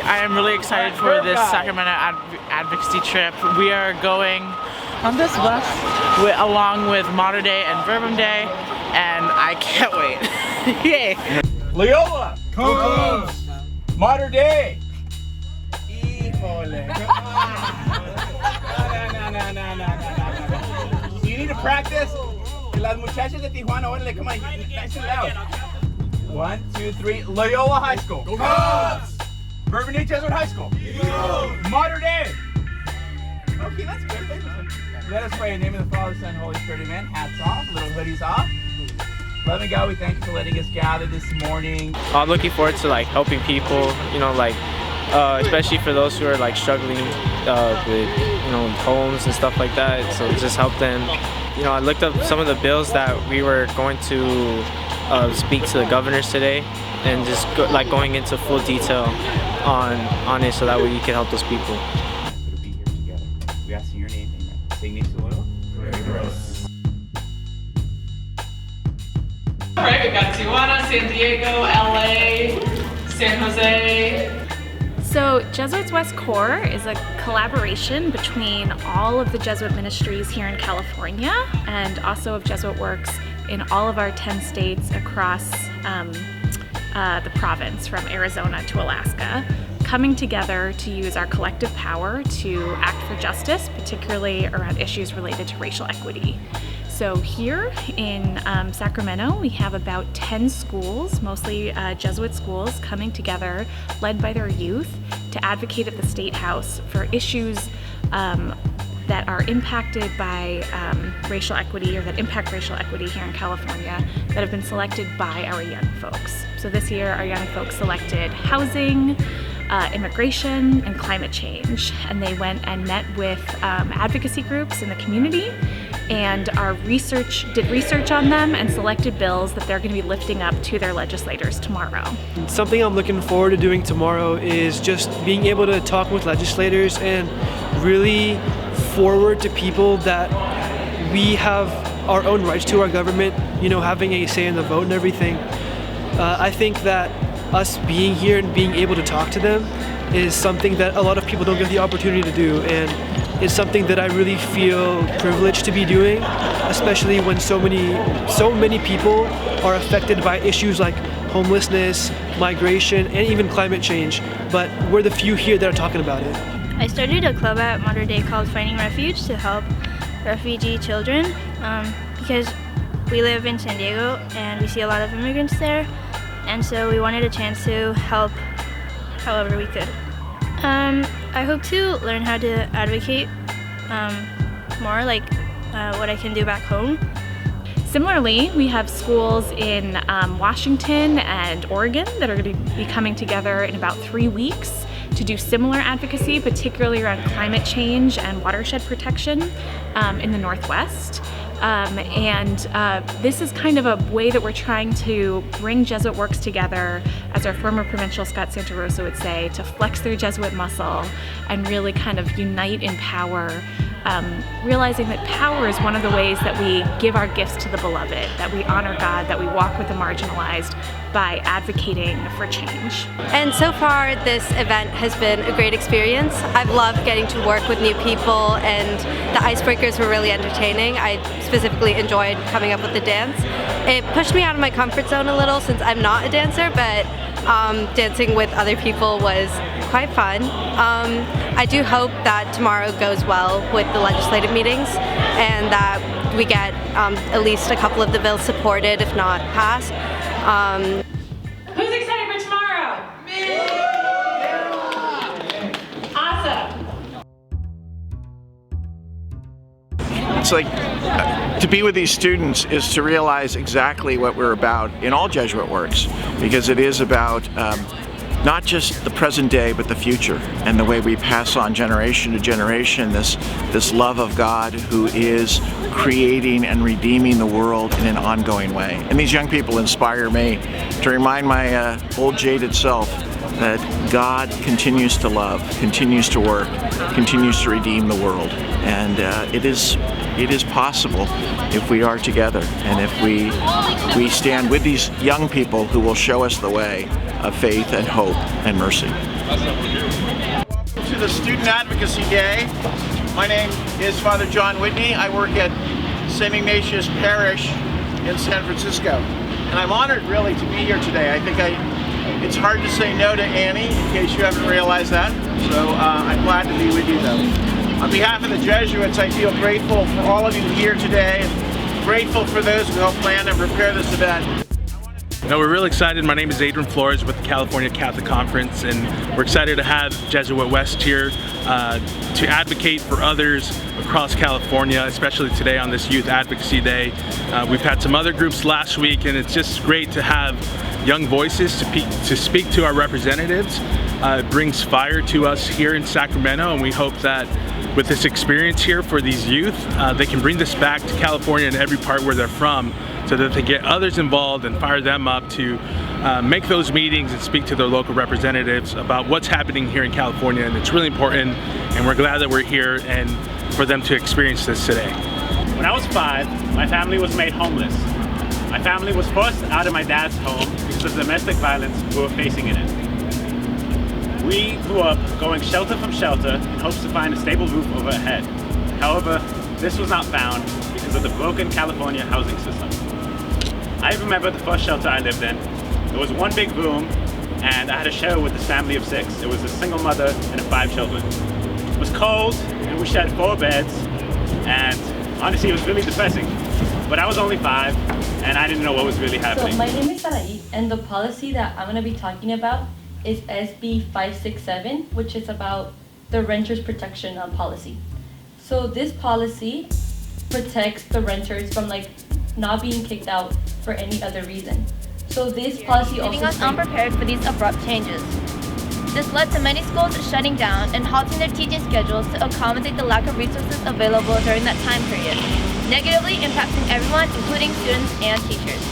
I am really excited for this Sacramento advocacy trip. We are going on this bus along with Modern Day and Verbum Day, and I can't wait. Yay! Loyola! Cocos! Modern Day! Híjole! No. You need to practice. Las muchachas de Tijuana, órale, come on, nice and loud. 1, 2, 3. Loyola High School. Cocos! Verbum Day Jesuit High School. Modern Day! Okay, that's good. Let us pray in the name of the Father, Son, and Holy Spirit. Amen. Hats off, little hoodies off. Loving God, we thank you for letting us gather this morning. I'm looking forward to like helping people, you know, like especially for those who are like struggling with, you know, homes and stuff like that. So just help them. You know, I looked up some of the bills that we were going to speak to the governors today, and just going into full detail on it, so that way you can help those people. To be here together. We ask in your name, amen. Say Ignatius Loyola. All right, we've got Tijuana, San Diego, LA, San Jose. So Jesuits West Core is a collaboration between all of the Jesuit ministries here in California and also of Jesuit works in all of our 10 states across the province, from Arizona to Alaska, coming together to use our collective power to act for justice, particularly around issues related to racial equity. So here in Sacramento, we have about 10 schools, mostly Jesuit schools, coming together, led by their youth, to advocate at the State House for issues that are impacted by racial equity, or that impact racial equity here in California, that have been selected by our young folks. So this year, our young folks selected housing, immigration, and climate change. And they went and met with advocacy groups in the community, and did research on them and selected bills that they're going to be lifting up to their legislators tomorrow. Something I'm looking forward to doing tomorrow is just being able to talk with legislators and really forward to people that we have our own rights to our government, you know, having a say in the vote and everything. I think that us being here and being able to talk to them is something that a lot of people don't get the opportunity to do, and it's something that I really feel privileged to be doing, especially when so many people are affected by issues like homelessness, migration, and even climate change, but we're the few here that are talking about it. I started a club at Modern Day called Finding Refuge to help refugee children because we live in San Diego and we see a lot of immigrants there, and so we wanted a chance to help however we could. I hope to learn how to advocate more, like what I can do back home. Similarly, we have schools in Washington and Oregon that are going to be coming together in about 3 weeks to do similar advocacy, particularly around climate change and watershed protection in the Northwest. This is kind of a way that we're trying to bring Jesuit works together, as our former provincial Scott Santa Rosa would say, to flex their Jesuit muscle and really kind of unite in power, realizing that power is one of the ways that we give our gifts to the beloved, that we honor God, that we walk with the marginalized by advocating for change. And so far this event has been a great experience. I've loved getting to work with new people, and the icebreakers were really entertaining. I specifically enjoyed coming up with the dance. It pushed me out of my comfort zone a little since I'm not a dancer, but dancing with other people was quite fun. I do hope that tomorrow goes well with the legislative meetings, and that we get at least a couple of the bills supported, if not passed. Who's excited for tomorrow? Me! Awesome. It's like to be with these students is to realize exactly what we're about in all Jesuit works, because it is about not just the present day but the future, and the way we pass on generation to generation this love of God who is creating and redeeming the world in an ongoing way. And these young people inspire me to remind my old jaded self that God continues to love, continues to work, continues to redeem the world. And it is possible if we are together and if we stand with these young people who will show us the way of faith and hope and mercy. Welcome to the Student Advocacy Day. My name is Father John Whitney. I work at St. Ignatius Parish in San Francisco. And I'm honored really to be here today. I think it's hard to say no to Annie, in case you haven't realized that. So I'm glad to be with you though. On behalf of the Jesuits, I feel grateful for all of you here today, and grateful for those who helped plan and prepare this event. No, we're really excited. My name is Adrian Flores with the California Catholic Conference, and we're excited to have Jesuit West here to advocate for others across California, especially today on this Youth Advocacy Day. We've had some other groups last week, and it's just great to have young voices to speak to our representatives. It brings fire to us here in Sacramento, and we hope that with this experience here for these youth, they can bring this back to California and every part where they're from, so that they get others involved and fire them up to make those meetings and speak to their local representatives about what's happening here in California. And it's really important, and we're glad that we're here and for them to experience this today. When I was 5, my family was made homeless. My family was forced out of my dad's home because of domestic violence we were facing in it. We grew up going shelter from shelter in hopes to find a stable roof overhead. However, this was not found because of the broken California housing system. I remember the first shelter I lived in. There was one big room, and I had to share with this family of 6. It was a single mother and 5 children. It was cold, and we shared 4 beds, and honestly it was really depressing. But I was only 5, and I didn't know what was really happening. So my name is Sarai, and the policy that I'm going to be talking about is SB 567, which is about the renters protection policy. So this policy protects the renters from not being kicked out for any other reason. So this policy also leaving us unprepared for these abrupt changes. This led to many schools shutting down and halting their teaching schedules to accommodate the lack of resources available during that time period, negatively impacting everyone, including students and teachers.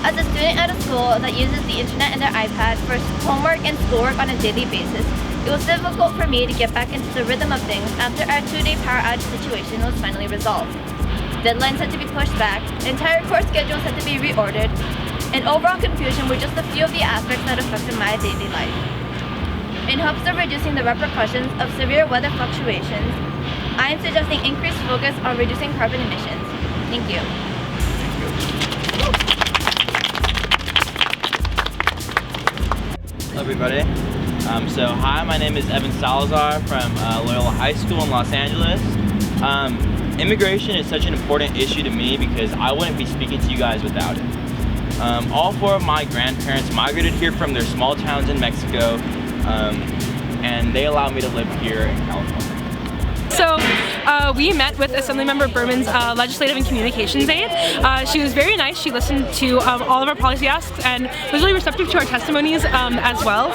As a student at a school that uses the internet and their iPad for homework and schoolwork on a daily basis, it was difficult for me to get back into the rhythm of things after our 2-day power outage situation was finally resolved. Deadlines had to be pushed back, entire course schedules had to be reordered, and overall confusion were just a few of the aspects that affected my daily life. In hopes of reducing the repercussions of severe weather fluctuations, I am suggesting increased focus on reducing carbon emissions. Thank you. Hello everybody. Hi, my name is Evan Salazar from Loyola High School in Los Angeles. Immigration is such an important issue to me because I wouldn't be speaking to you guys without it. All 4 of my grandparents migrated here from their small towns in Mexico, and they allowed me to live here in California. So we met with Assemblymember Berman's Legislative and Communications aide. She was very nice. She listened to all of our policy asks and was really receptive to our testimonies as well.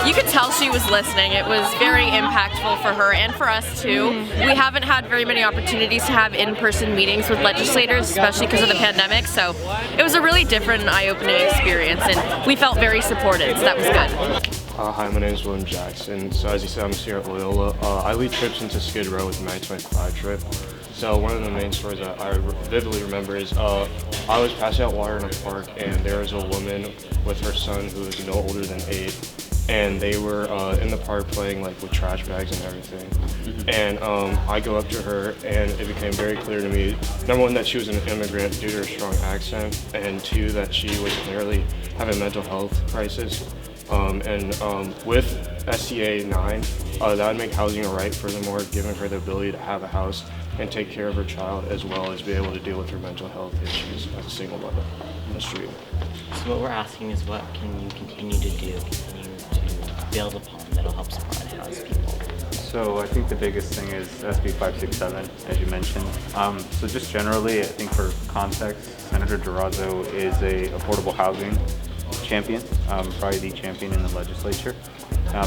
You could tell she was listening. It was very impactful for her and for us too. We haven't had very many opportunities to have in-person meetings with legislators, especially because of the pandemic, so it was a really different and eye-opening experience, and we felt very supported, so that was good. Hi, my name is William Jackson. So as you said, I'm here at Loyola. I lead trips into Skid Row with the 925 trip. So one of the main stories that I vividly remember is I was passing out water in a park, and there was a woman with her son who was no older than 8, and they were in the park playing with trash bags and everything. And I go up to her, and it became very clear to me, number 1, that she was an immigrant due to her strong accent, and 2, that she was clearly having a mental health crisis. With SCA 9, that would make housing a right, furthermore giving her the ability to have a house and take care of her child, as well as be able to deal with her mental health issues as a single mother on the street. So what we're asking is, what can you continue to do, continue to build upon that'll help support and house people? So I think the biggest thing is SB 567, as you mentioned. So just generally, I think for context, Senator Durazo is a affordable housing champion, probably the champion in the legislature.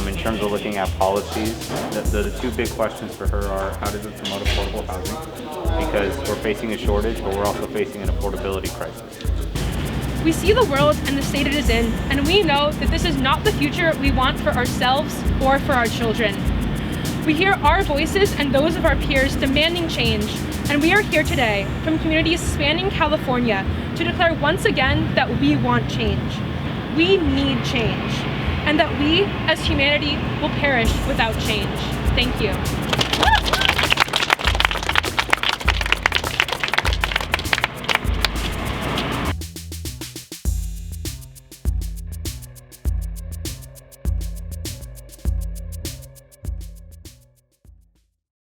In terms of looking at policies, the 2 big questions for her are, how does it promote affordable housing? Because we're facing a shortage, but we're also facing an affordability crisis. We see the world and the state it is in, and we know that this is not the future we want for ourselves or for our children. We hear our voices and those of our peers demanding change, and we are here today from communities spanning California to declare once again that we want change. We need change, and that we, as humanity, will perish without change. Thank you.